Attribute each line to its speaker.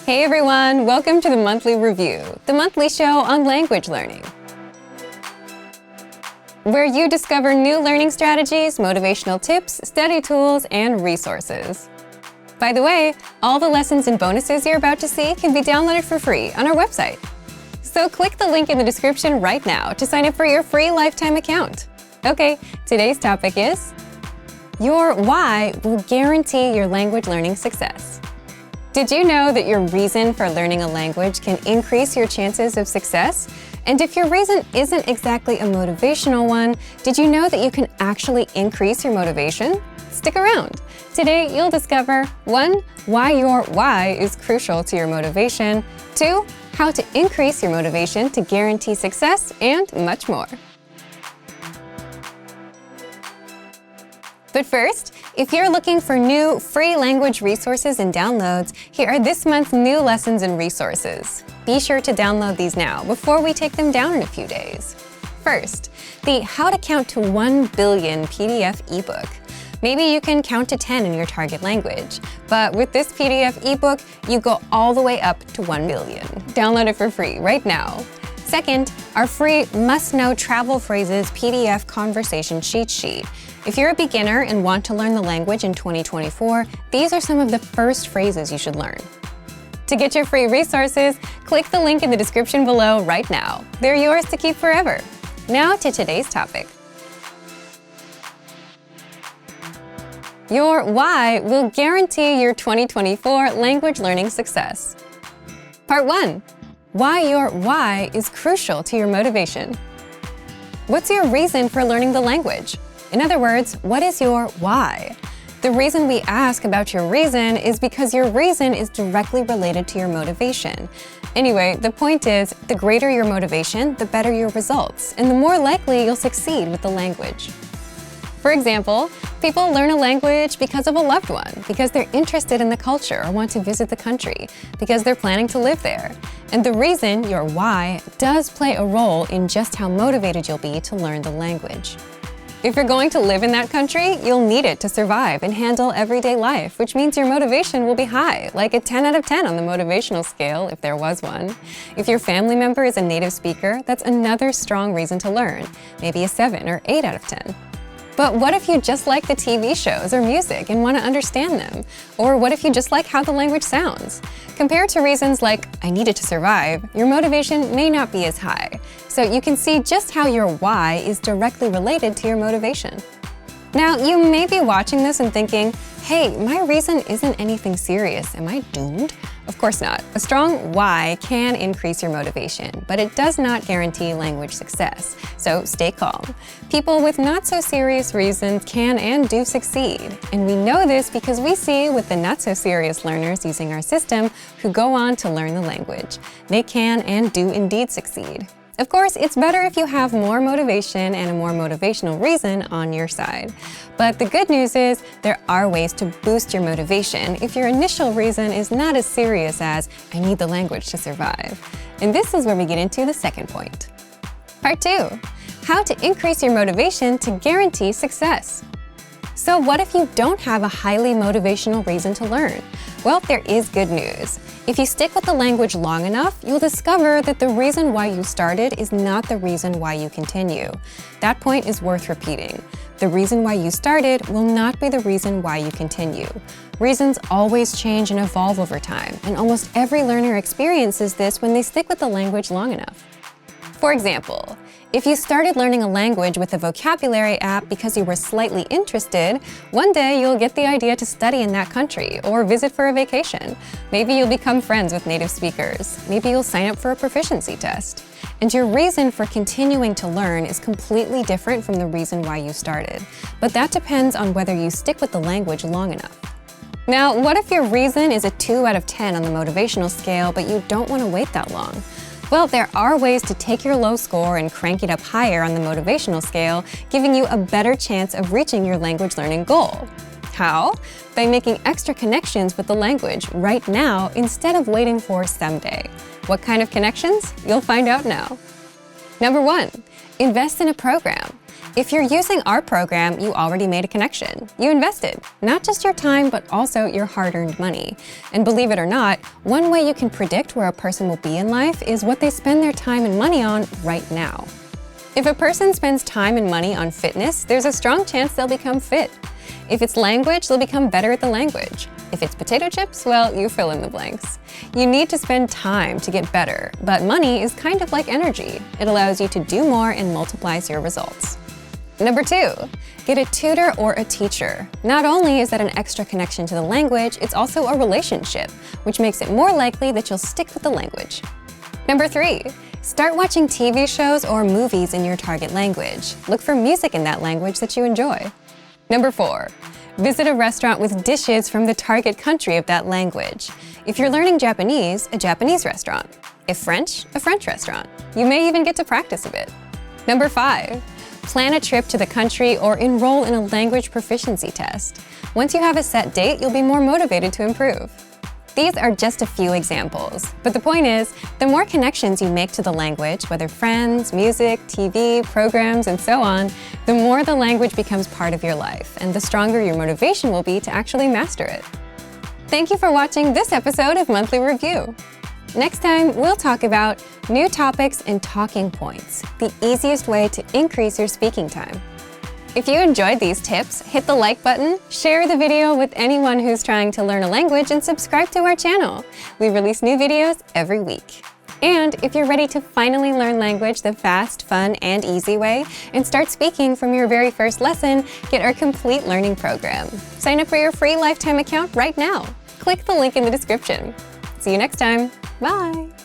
Speaker 1: Hey everyone, welcome to the Monthly Review, the monthly show on language learning, where you discover new learning strategies, motivational tips, study tools, and resources. By the way, all the lessons and bonuses you're about to see can be downloaded for free on our website. So click the link in the description right now to sign up for your free lifetime account. Okay, today's topic is your why will guarantee your language learning success. Did you know that your reason for learning a language can increase your chances of success? And if your reason isn't exactly a motivational one, did you know that you can actually increase your motivation? Stick around. Today, you'll discover 1. Why your why is crucial to your motivation, 2. How to increase your motivation to guarantee success, and much more. But first, if you're looking for new free language resources and downloads, here are this month's new lessons and resources. Be sure to download these now before we take them down in a few days. First, the How to Count to 1 Billion PDF ebook. Maybe you can count to 10 in your target language, but with this PDF ebook, you go all the way up to 1 billion. Download it for free right now. Second, our free must-know travel phrases PDF conversation cheat sheet. If you're a beginner and want to learn the language in 2024, these are some of the first phrases you should learn. To get your free resources, click the link in the description below right now. They're yours to keep forever. Now to today's topic. Your why will guarantee your 2024 language learning success. Part 1. Why your why is crucial to your motivation. What's your reason for learning the language? In other words, what is your why? The reason we ask about your reason is because your reason is directly related to your motivation. Anyway, the point is, the greater your motivation, the better your results, and the more likely you'll succeed with the language. For example, people learn a language because of a loved one, because they're interested in the culture or want to visit the country, because they're planning to live there. And the reason, your why, does play a role in just how motivated you'll be to learn the language. If you're going to live in that country, you'll need it to survive and handle everyday life, which means your motivation will be high, like a 10 out of 10 on the motivational scale, if there was one. If your family member is a native speaker, that's another strong reason to learn, maybe a 7 or 8 out of 10. But what if you just like the TV shows or music and want to understand them? Or what if you just like how the language sounds? Compared to reasons like, I need it to survive, your motivation may not be as high. So you can see just how your why is directly related to your motivation. Now, you may be watching this and thinking, hey, my reason isn't anything serious. Am I doomed? Of course not. A strong why can increase your motivation, but it does not guarantee language success. So stay calm. People with not so serious reasons can and do succeed. And we know this because we see with the not so serious learners using our system who go on to learn the language. They can and do indeed succeed. Of course, it's better if you have more motivation and a more motivational reason on your side. But the good news is there are ways to boost your motivation if your initial reason is not as serious as, I need the language to survive. And this is where we get into the second point. Part 2. How to increase your motivation to guarantee success. So what if you don't have a highly motivational reason to learn? Well, there is good news. If you stick with the language long enough, you'll discover that the reason why you started is not the reason why you continue. That point is worth repeating. The reason why you started will not be the reason why you continue. Reasons always change and evolve over time, and almost every learner experiences this when they stick with the language long enough. For example, if you started learning a language with a vocabulary app because you were slightly interested, one day you'll get the idea to study in that country or visit for a vacation. Maybe you'll become friends with native speakers. Maybe you'll sign up for a proficiency test. And your reason for continuing to learn is completely different from the reason why you started. But that depends on whether you stick with the language long enough. Now, what if your reason is a 2 out of 10 on the motivational scale, but you don't want to wait that long? Well, there are ways to take your low score and crank it up higher on the motivational scale, giving you a better chance of reaching your language learning goal. How? By making extra connections with the language right now instead of waiting for someday. What kind of connections? You'll find out now. Number 1, invest in a program. If you're using our program, you already made a connection. You invested, not just your time, but also your hard-earned money. And believe it or not, one way you can predict where a person will be in life is what they spend their time and money on right now. If a person spends time and money on fitness, there's a strong chance they'll become fit. If it's language, they'll become better at the language. If it's potato chips, well, you fill in the blanks. You need to spend time to get better, but money is kind of like energy. It allows you to do more and multiplies your results. Number 2, get a tutor or a teacher. Not only is that an extra connection to the language, it's also a relationship, which makes it more likely that you'll stick with the language. Number 3, start watching TV shows or movies in your target language. Look for music in that language that you enjoy. Number 4, visit a restaurant with dishes from the target country of that language. If you're learning Japanese, a Japanese restaurant. If French, a French restaurant. You may even get to practice a bit. Number 5, plan a trip to the country or enroll in a language proficiency test. Once you have a set date, you'll be more motivated to improve. These are just a few examples, but the point is, the more connections you make to the language, whether friends, music, TV, programs, and so on, the more the language becomes part of your life, and the stronger your motivation will be to actually master it. Thank you for watching this episode of Monthly Review. Next time, we'll talk about new topics and talking points, the easiest way to increase your speaking time. If you enjoyed these tips, hit the like button, share the video with anyone who's trying to learn a language, and subscribe to our channel. We release new videos every week. And if you're ready to finally learn language the fast, fun, and easy way, and start speaking from your very first lesson, get our complete learning program. Sign up for your free lifetime account right now. Click the link in the description. See you next time. Bye!